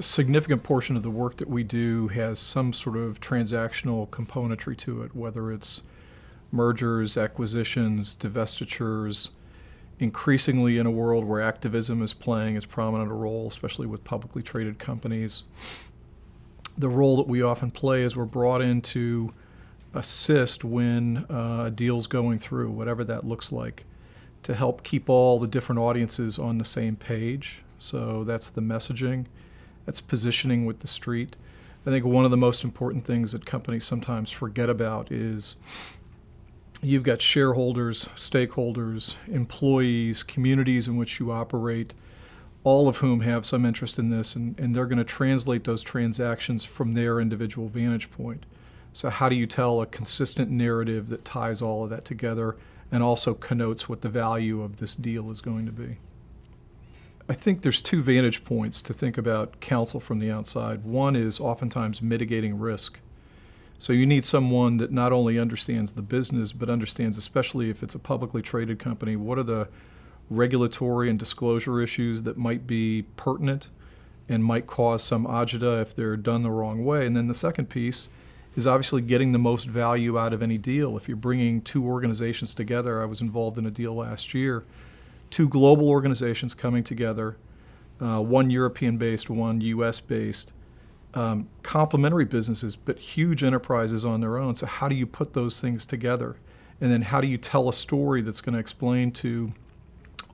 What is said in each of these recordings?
A significant portion of the work that we do has some sort of transactional componentry to it, whether it's mergers, acquisitions, divestitures. Increasingly in a world where activism is playing as prominent a role, especially with publicly traded companies, the role that we often play is we're brought in to assist when a deal's going through, whatever that looks like, to help keep all the different audiences on the same page. So that's the messaging, that's positioning with the street. I think one of the most important things that companies sometimes forget about is you've got shareholders, stakeholders, employees, communities in which you operate, all of whom have some interest in this, and they're going to translate those transactions from their individual vantage point. So how do you tell a consistent narrative that ties all of that together and also connotes what the value of this deal is going to be? I think there's two vantage points to think about counsel from the outside. One is oftentimes mitigating risk. So you need someone that not only understands the business, but understands, especially if it's a publicly traded company, what are the regulatory and disclosure issues that might be pertinent and might cause some agita if they're done the wrong way. And then the second piece is obviously getting the most value out of any deal. If you're bringing two organizations together, I was involved in a deal last year, two global organizations coming together, one European-based, one US-based, complementary businesses, but huge enterprises on their own. So how do you put those things together? And then how do you tell a story that's going to explain to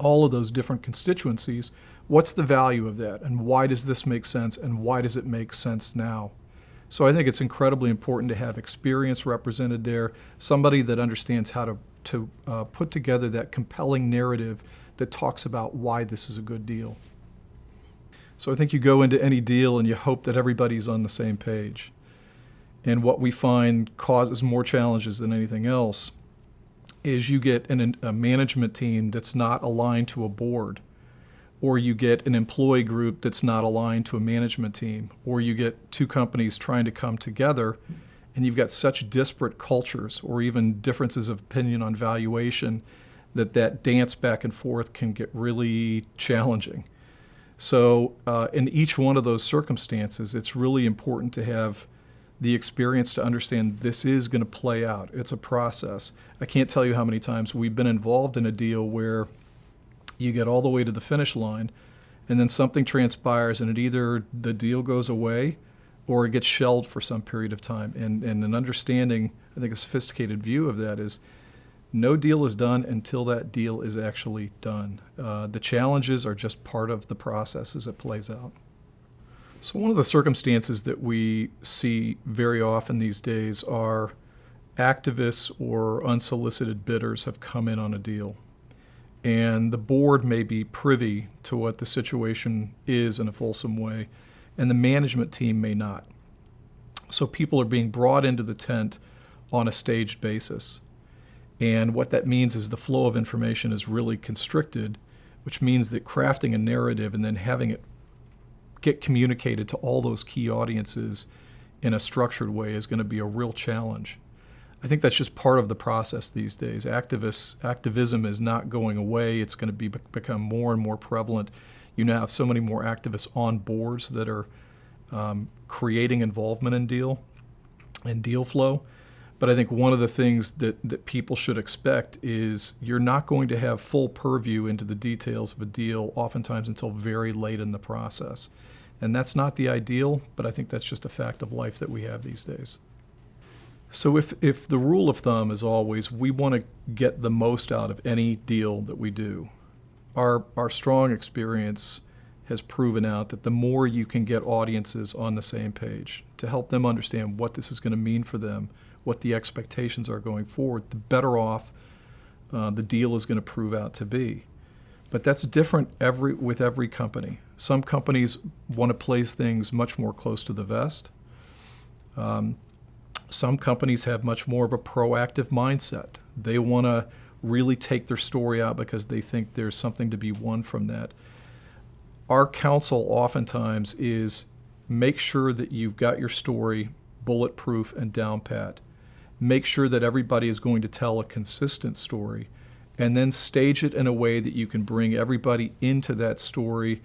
all of those different constituencies what's the value of that, and why does this make sense, and why does it make sense now? So I think it's incredibly important to have experience represented there, somebody that understands how to put together that compelling narrative that talks about why this is a good deal. So I think you go into any deal and you hope that everybody's on the same page. And what we find causes more challenges than anything else is you get a management team that's not aligned to a board, or you get an employee group that's not aligned to a management team, or you get two companies trying to come together and you've got such disparate cultures or even differences of opinion on valuation that dance back and forth can get really challenging. So in each one of those circumstances, it's really important to have the experience to understand this is going to play out. It's a process. I can't tell you how many times we've been involved in a deal where you get all the way to the finish line and then something transpires and either the deal goes away or it gets shelved for some period of time. And an understanding, I think a sophisticated view of that is no deal is done until that deal is actually done. The challenges are just part of the process as it plays out. So one of the circumstances that we see very often these days are activists or unsolicited bidders have come in on a deal. And the board may be privy to what the situation is in a fulsome way, and the management team may not. So people are being brought into the tent on a staged basis. And what that means is the flow of information is really constricted, which means that crafting a narrative and then having it get communicated to all those key audiences in a structured way is going to be a real challenge. I think that's just part of the process these days. Activism is not going away. It's going to become more and more prevalent. You now have so many more activists on boards that are creating involvement in deal flow. But I think one of the things that people should expect is you're not going to have full purview into the details of a deal oftentimes until very late in the process. And that's not the ideal, but I think that's just a fact of life that we have these days. So if the rule of thumb is always we want to get the most out of any deal that we do, our strong experience has proven out that the more you can get audiences on the same page to help them understand what this is going to mean for them, what the expectations are going forward, the better off the deal is going to prove out to be. But that's different with every company. Some companies want to place things much more close to the vest. Some companies have much more of a proactive mindset. They want to really take their story out because they think there's something to be won from that. Our counsel oftentimes is make sure that you've got your story bulletproof and down pat. Make sure that everybody is going to tell a consistent story, and then stage it in a way that you can bring everybody into that story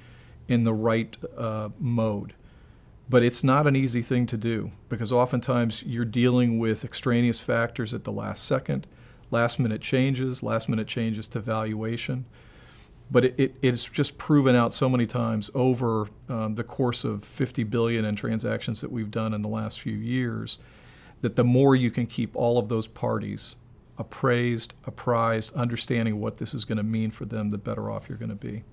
in the right mode. But it's not an easy thing to do because oftentimes you're dealing with extraneous factors at the last second, last minute changes to valuation. But it's just proven out so many times over the course of 50 billion in transactions that we've done in the last few years that the more you can keep all of those parties apprised, understanding what this is going to mean for them, the better off you're going to be.